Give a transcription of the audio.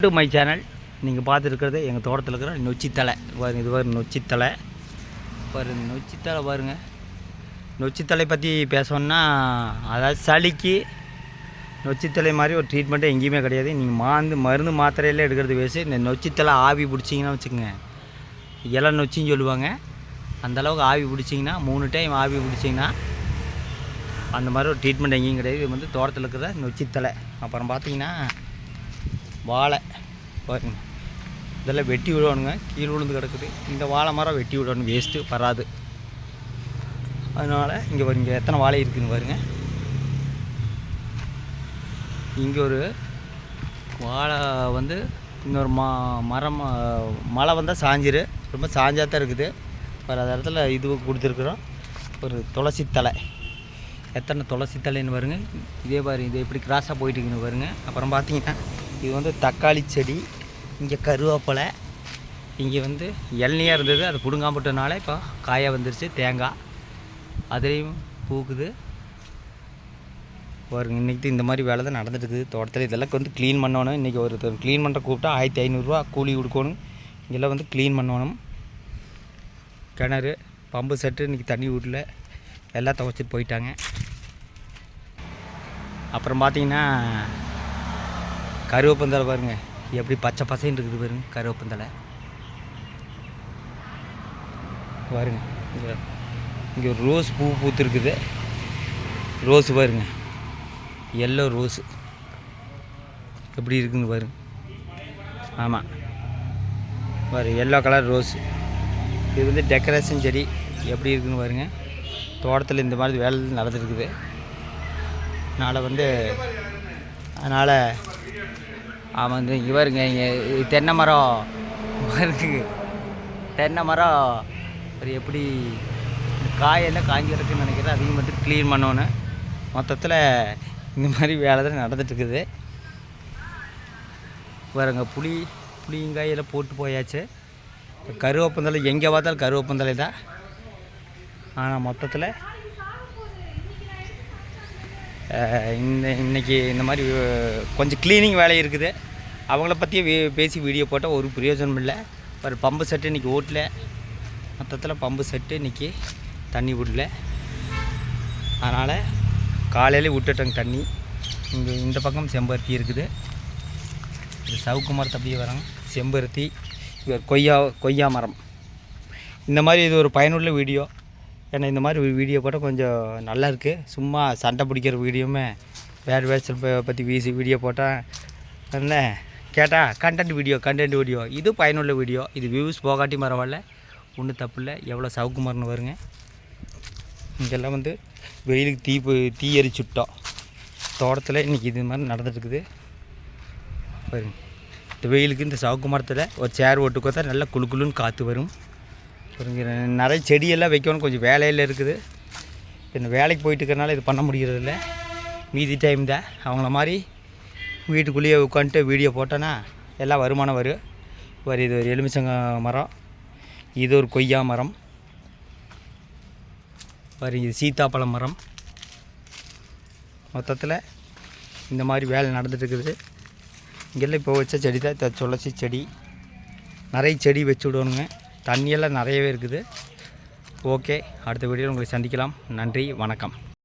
To my channel. நீங்கள் பார்த்துருக்கிறது எங்கள் தோட்டத்தில் இருக்கிற நொச்சித்தலை பாருங்கள். இது பாருங்க நொச்சித்தலை பாருங்க. நொச்சித்தலை பாருங்கள். நொச்சித்தலை பற்றி பேசணுன்னா அதாவது சளிக்கு நொச்சித்தலை மாதிரி ஒரு ட்ரீட்மெண்ட்டு எங்கேயுமே கிடையாது. நீங்கள் மருந்து மாத்திரையில் எடுக்கிறது வேஸ்ட்டு. இந்த நொச்சித்தலை ஆவி பிடிச்சிங்கன்னா வச்சுக்கோங்க, இலை நொச்சின்னு சொல்லுவாங்க. அந்தளவுக்கு ஆவி பிடிச்சிங்கன்னா 3 டைம் ஆவி பிடிச்சிங்கன்னா அந்த மாதிரி ஒரு ட்ரீட்மெண்ட் எங்கேயும் கிடையாது. இது வந்து தோட்டத்தில் இருக்கிற நொச்சித்தலை. அப்புறம் பார்த்தீங்கன்னா வாழை பாருங்க, இதெல்லாம் வெட்டி விடணுங்க. கீழே விழுந்து கிடக்குது. இந்த வாழை மரம் வெட்டி விடணும், வேஸ்ட்டு வராது. அதனால் இங்கே பாருங்க எத்தனை வாழை இருக்குதுன்னு பாருங்கள். இங்கே ஒரு வாழை வந்து இன்னொரு மரம் மழை வந்தால் சாஞ்சிரு, ரொம்ப சாஞ்சாத்தான் இருக்குது. வேறு அந்த இடத்துல இது கொடுத்துருக்குறோம் ஒரு துளசி தலை. எத்தனை துளசி தலைன்னு பாருங்கள். இதே பாருங்க, இது எப்படி கிராஸாக போயிட்டுருக்குன்னு பாருங்கள். அப்புறம் பார்த்தீங்கன்னா இது வந்து தக்காளி செடி, இங்கே கருவேப்பிலை, இங்கே வந்து இளநியாக இருந்தது, அது பிடுங்காமட்டனால இப்போ காயாக வந்துருச்சு. தேங்காய் அதுலேயும் பூக்குது பாருங்க. இன்றைக்கி இந்த மாதிரி வேலை தான் நடந்துட்டுருக்குது தோட்டத்தில். இதெல்லாம் வந்து க்ளீன் பண்ணணும். இன்றைக்கி ஒருத்தர் க்ளீன் பண்ணுற கூப்பிட்டா 1500 கூலி கொடுக்கணும். இங்கெல்லாம் வந்து க்ளீன் பண்ணணும். கிணறு பம்பு செட்டு இன்றைக்கி தண்ணி விடல, எல்லாம் துவைச்சிட்டு போயிட்டாங்க. அப்புறம் பார்த்தீங்கன்னா கருவேப்பந்தலை பாருங்கள், எப்படி பச்சை பசைன்னு இருக்குது பாருங்கள். கருவேப்பந்தலை பாருங்க. இங்கே ஒரு ரோஸ் பூ பூத்துருக்குது. ரோஸு பாருங்க, எல்லோ ரோஸு எப்படி இருக்குதுன்னு பாருங்க. ஆமாம் பாரு, எல்லோ கலர் ரோஸு. இது வந்து டெக்கரேஷன் செடி எப்படி இருக்குதுன்னு பாருங்கள். தோட்டத்தில் இந்த மாதிரி வேலை நடந்துருக்குது. அதனால் அவன் வந்து இங்கே பாருங்க, இங்கே தென்னை மரம் இருக்குது. தென்னை மரம் ஒரு எப்படி காயெல்லாம் காஞ்சி கிடக்குன்னு நினைக்கிறேன். அதையும் மட்டும் க்ளீன் பண்ணோன்னு மொத்தத்தில் இந்த மாதிரி வேலை தான் நடந்துட்டுருக்குது பாருங்க. புளியங்காயெல்லாம் போட்டு போயாச்சு. கருவேப்பந்தலை எங்கே பார்த்தாலும் கருவேப்பந்தலை தான். ஆனால் மொத்தத்தில் இன்றைக்கி இந்த மாதிரி கொஞ்சம் க்ளீனிங் வேலை இருக்குது. அவங்கள பற்றியே பேசி வீடியோ போட்டால் ஒரு பிரயோஜனம் இல்லை. ஒரு பம்பு செட்டு இன்றைக்கி ஓட்டல. மொத்தத்தில் பம்பு செட்டு இன்றைக்கி தண்ணி விடல. அதனால் காலையிலே விட்டுட்டோங்க தண்ணி. இங்கே இந்த பக்கம் செம்பருத்தி இருக்குது. இது சவுக்கு மரத்தை அப்படியே வராங்க. செம்பருத்தி, கொய்யா மரம். இந்த மாதிரி இது ஒரு பயனுள்ள வீடியோ. ஏன்னா இந்த மாதிரி வீடியோ போட்டால் கொஞ்சம் நல்லா இருக்குது. சும்மா சண்டை பிடிக்கிற வீடியோவுமே வேறு பற்றி வீடியோ போட்டால் என்ன கேட்டால் கண்டென்ட் வீடியோ. இது பயனுள்ள வீடியோ. இது வியூஸ் போகாட்டி பரவாயில்ல, ஒன்றும் தப்பு இல்லை. எவ்வளோ சவுக்கு மரம்னு வருங்க. இங்கெல்லாம் வந்து வெயிலுக்கு தீ எரிச்சுட்டோம் தோட்டத்தில். இன்றைக்கி இது மாதிரி நடந்துட்டுருக்குது பாருங்க. இந்த வெயிலுக்கு இந்த சவுக்கு மரத்தில் ஒரு சேர் ஓட்டு கொடுத்தா நல்லா குளுன்னு காற்று வரும். நிறைய செடியெல்லாம் வைக்கணும், கொஞ்சம் வேலையில் இருக்குது. இந்த வேலைக்கு போயிட்டு இருக்கிறனால இது பண்ண முடிகிறதில்ல. மீதி டைம் தான் அவங்கள மாதிரி வீட்டுக்குள்ளேயே உட்காந்துட்டு வீடியோ போட்டோன்னா எல்லாம் வருமானம் வரும். இது ஒரு எலுமிச்சங்க மரம், இது ஒரு கொய்யா மரம் இது சீத்தாப்பழம் மரம். மொத்தத்தில் இந்த மாதிரி வேலை நடந்துட்டுருக்குது. இங்கெல்லாம் இப்போ வச்ச செடி தான் துளசி செடி. நிறைய செடி வச்சு விடணுங்க. தண்ணியெல்லாம் நிறையவே இருக்குது. ஓகே, அடுத்த வீடியோவில் உங்களை சந்திக்கலாம். நன்றி, வணக்கம்.